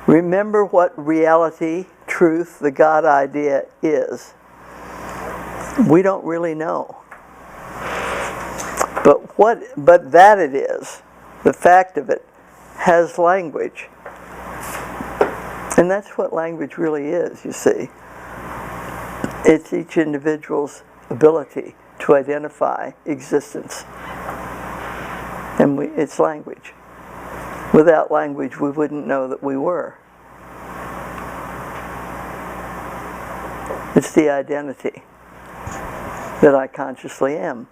Remember what reality, truth, the God idea is. We don't really know. But that it is, the fact of it, has language. And that's what language really is, you see. It's each individual's ability to identify existence. And it's language. Without language, we wouldn't know that we were. It's the identity that I consciously am.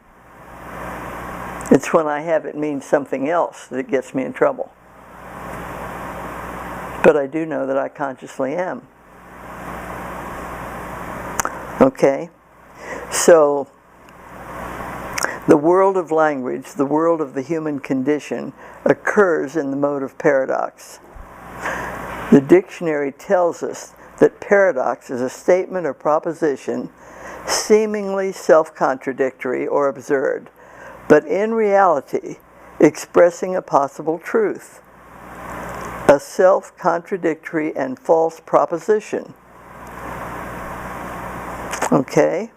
It's when I have it mean something else that it gets me in trouble. But I do know that I consciously am. Okay? So, the world of language, the world of the human condition, occurs in the mode of paradox. The dictionary tells us that paradox is a statement or proposition seemingly self-contradictory or absurd, but in reality expressing a possible truth. A self-contradictory and false proposition. Okay?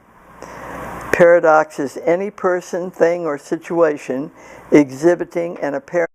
Paradox is any person, thing, or situation exhibiting an apparent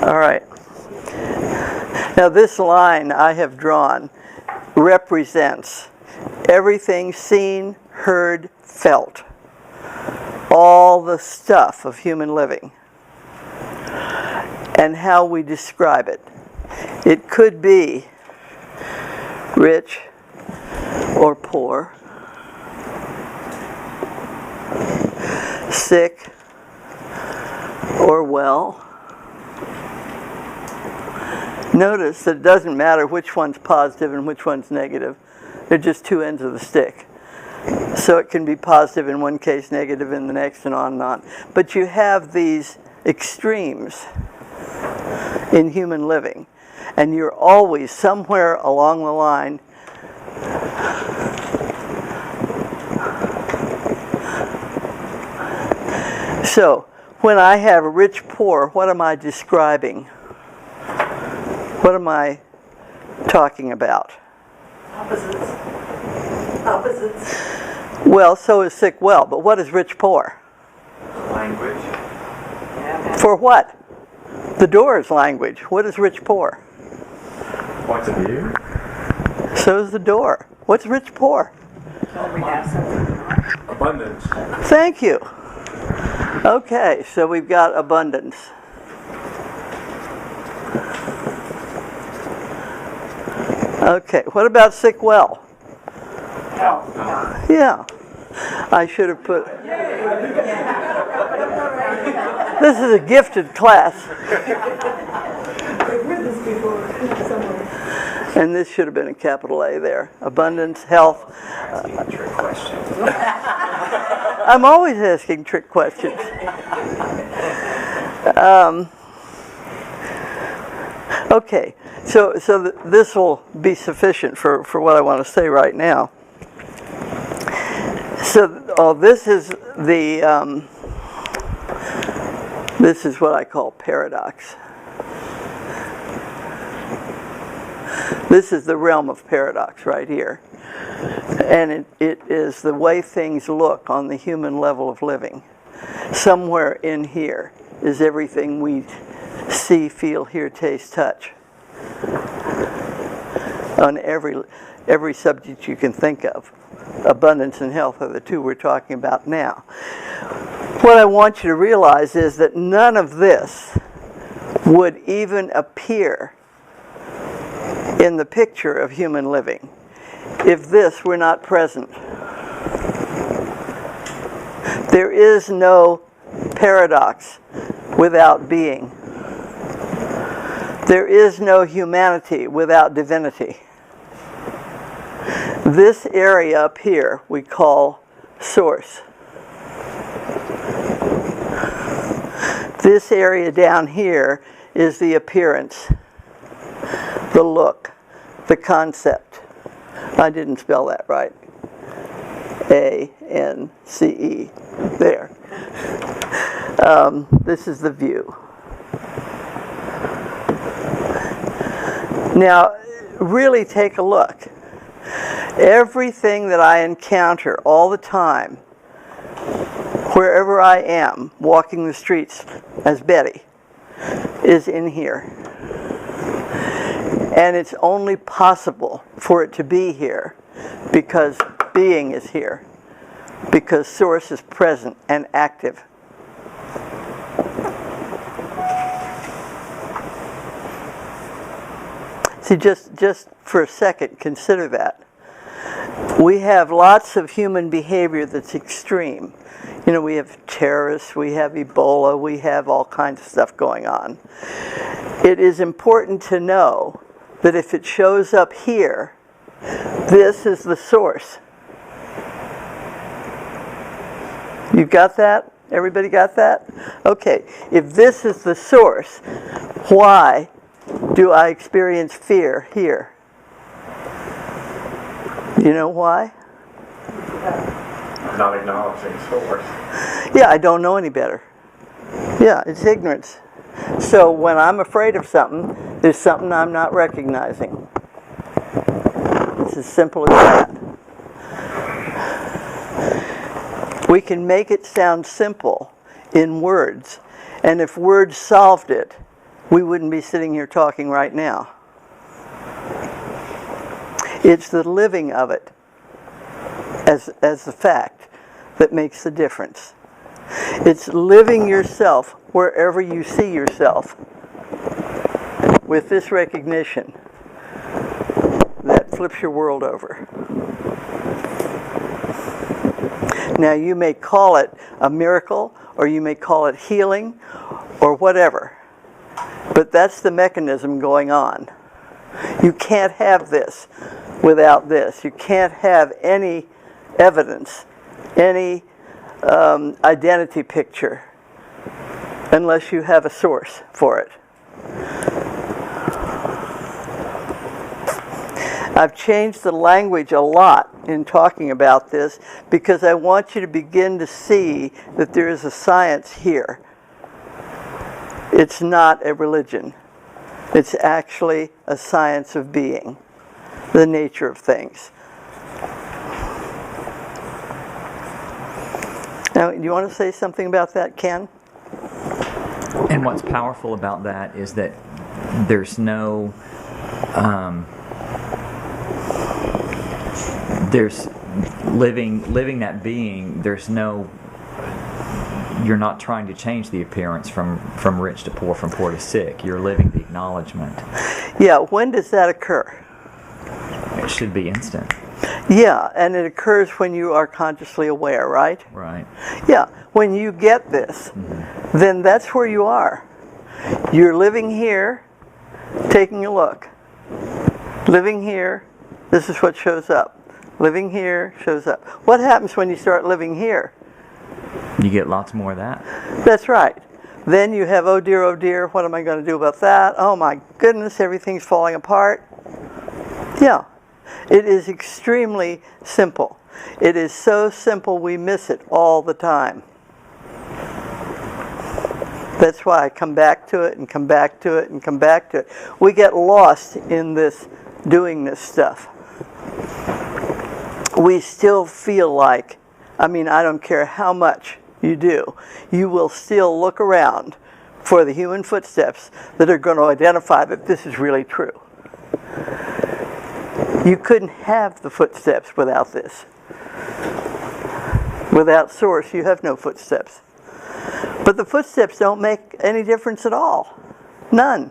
All right. Now this line I have drawn represents everything seen, heard, felt. All the stuff of human living. And how we describe it. It could be rich or poor, sick or well. Notice that it doesn't matter which one's positive and which one's negative. They're just two ends of the stick. So it can be positive in one case, negative in the next, and on and on. But you have these extremes in human living. And you're always somewhere along the line so when I have rich, poor, what am I describing? What am I talking about? Opposites. Opposites. Well, so is sick, well, but what is rich, poor? Language. For what? The door is language. What is rich, poor? Point of view. So is the door. What's rich, poor? Abundance. Thank you. Okay, so we've got abundance. Okay, what about sick, well? Health. Yeah. I should have put... This is a gifted class. I've read this before somewhere. And this should have been a capital A there. Abundance, health. Asking a trick question. I'm always asking trick questions. Okay, so this will be sufficient for what I want to say right now. So this is the this is what I call paradox. This is the realm of paradox right here. And it is the way things look on the human level of living. Somewhere in here is everything we see, feel, hear, taste, touch. On every subject you can think of. Abundance and health are the two we're talking about now. What I want you to realize is that none of this would even appear in the picture of human living if this were not present. There is no paradox without being. There is no humanity without divinity. This area up here we call source. This area down here is the appearance, the look, the concept. I didn't spell that right. A-N-C-E. There. This is the view. Now, really take a look. Everything that I encounter all the time, wherever I am, walking the streets as Betty, is in here. And it's only possible for it to be here because being is here, because source is present and active. See, just for a second, consider that. We have lots of human behavior that's extreme. You know, we have terrorists, we have Ebola, we have all kinds of stuff going on. It is important to know that if it shows up here, this is the source. You got that? Everybody got that? Okay, if this is the source, why do I experience fear here? You know why? Not acknowledging source. Yeah, I don't know any better. Yeah, it's ignorance. So when I'm afraid of something, there's something I'm not recognizing. It's as simple as that. We can make it sound simple in words, and if words solved it, we wouldn't be sitting here talking right now. It's the living of it as the fact that makes the difference. It's living yourself wherever you see yourself with this recognition that flips your world over. Now you may call it a miracle, or you may call it healing, or whatever, but that's the mechanism going on. You can't have this without this. You can't have any evidence, any identity picture, unless you have a source for it. I've changed the language a lot in talking about this because I want you to begin to see that there is a science here. It's not a religion. It's actually a science of being, the nature of things. Now, do you want to say something about that, Ken? And what's powerful about that is that there's no, there's living that being. There's no. You're not trying to change the appearance from rich to poor, from poor to sick. You're living the acknowledgement. Yeah. When does that occur? It should be instant. Yeah, and it occurs when you are consciously aware, right? Right. Yeah, when you get this, then that's where you are. You're living here, taking a look. Living here, this is what shows up. Living here shows up. What happens when you start living here? You get lots more of that. That's right. Then you have, oh dear, what am I going to do about that? Oh my goodness, everything's falling apart. Yeah. It is extremely simple. It is so simple we miss it all the time. That's why I come back to it and come back to it and come back to it. We get lost in this doing this stuff. We still feel like, I don't care how much you do, you will still look around for the human footsteps that are going to identify that this is really true. You couldn't have the footsteps without this. Without source, you have no footsteps. But the footsteps don't make any difference at all. None.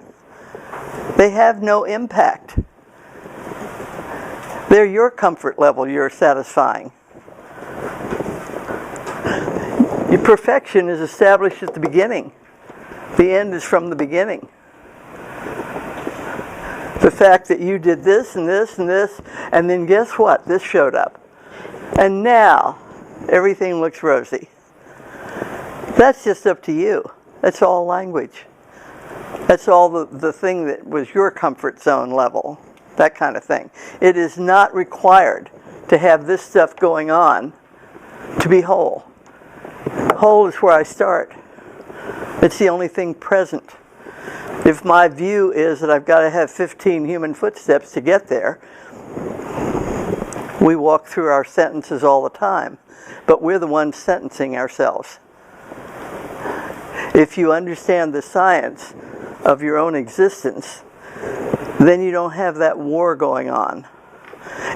They have no impact. They're your comfort level you're satisfying. Your perfection is established at the beginning. The end is from the beginning. The fact that you did this and this and this, and then guess what? This showed up. And now, everything looks rosy. That's just up to you. That's all language. That's all the thing that was your comfort zone level. That kind of thing. It is not required to have this stuff going on to be whole. Whole is where I start. It's the only thing present. If my view is that I've got to have 15 human footsteps to get there, we walk through our sentences all the time, but we're the ones sentencing ourselves. If you understand the science of your own existence, then you don't have that war going on.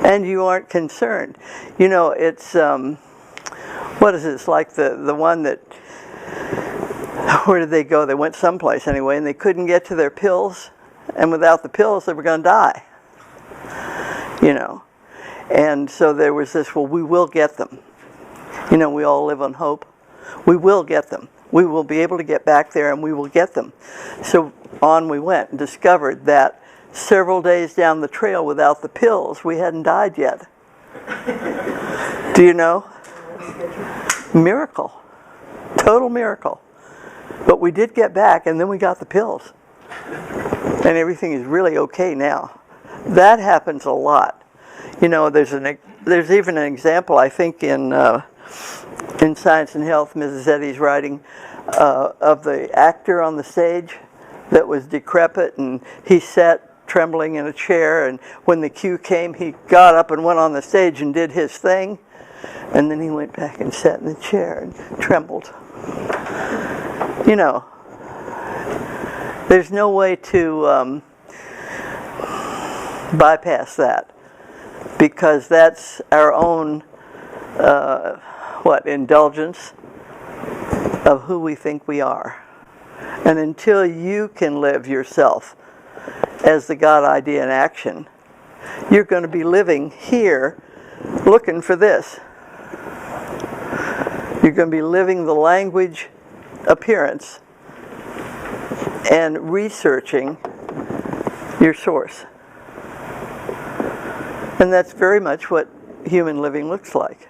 And you aren't concerned. You know, it's, what is it? It's like the one that, where did they go? They went someplace anyway, and they couldn't get to their pills, and without the pills they were going to die. You know. And so there was this, well, we will get them. You know, we all live on hope. We will get them. We will be able to get back there, and we will get them. So on we went and discovered that several days down the trail without the pills, we hadn't died yet. Do you know? Miracle. Total miracle. But we did get back, and then we got the pills. And everything is really okay now. That happens a lot. You know, there's even an example, I think, in Science and Health, Mrs. Eddy's writing, of the actor on the stage that was decrepit, and he sat trembling in a chair, and when the cue came, he got up and went on the stage and did his thing, and then he went back and sat in the chair and trembled. You know, there's no way to bypass that, because that's our own indulgence of who we think we are. And until you can live yourself as the God idea in action, you're going to be living here looking for this. You're going to be living the language appearance and researching your source. And that's very much what human living looks like.